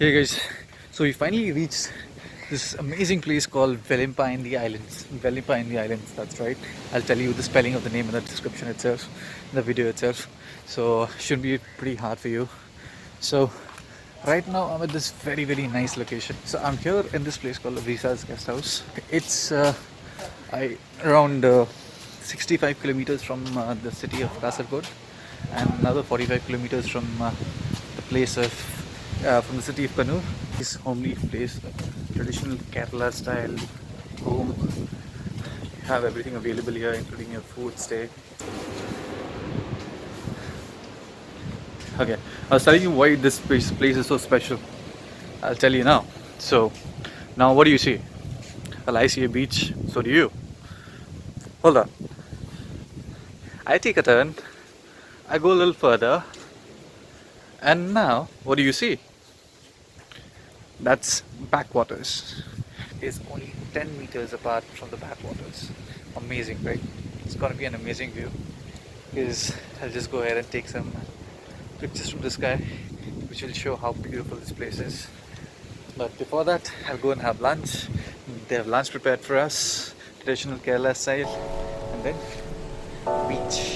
Hey guys, so we finally reached this amazing place called Velimpa in the Islands. Velimpa in the Islands, that's right. I'll tell you the spelling of the name in the description itself, in the video itself. So shouldn't be pretty hard for you. So right now I'm at this very nice location. So I'm here in this place called Visa's Guest House. It's around 65 kilometers from the city of Kasaragod and another 45 kilometers from the place of from the city of Kannur. This homely place, traditional Kerala style home. You have everything available here, including your food, stay. Okay, I was telling you why this place is so special. I'll tell you now. So, now what do you see? Well, I see a beach. So do you. Hold on. I take a turn. I go a little further. And now, what do you see? That's backwaters. It's only 10 meters apart from the backwaters. Amazing, right? It's gonna be an amazing view. Because I'll just go ahead and take some pictures from the sky, which will show how beautiful this place is. But before that, I'll go and have lunch. They have lunch prepared for us, traditional Kerala style, and then beach.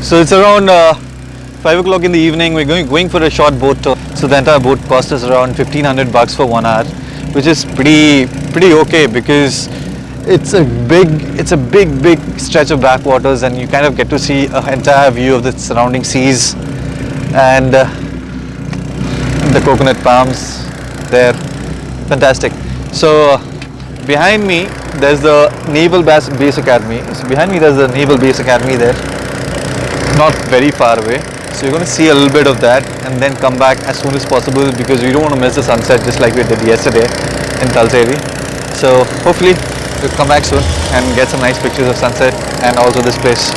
So it's around 5 o'clock in the evening. We're going for a short boat tour. So the entire boat cost us around $1,500 for 1 hour, which is pretty okay because it's a big stretch of backwaters, and you kind of get to see an entire view of the surrounding seas and the coconut palms there. Fantastic. So behind me there's the Naval Base Academy. So behind me there's the Naval Base Academy there. Not very far away, so you're going to see a little bit of that and then come back as soon as possible because we don't want to miss the sunset just like we did yesterday in Talseri. So hopefully we'll come back soon and get some nice pictures of sunset and also this place.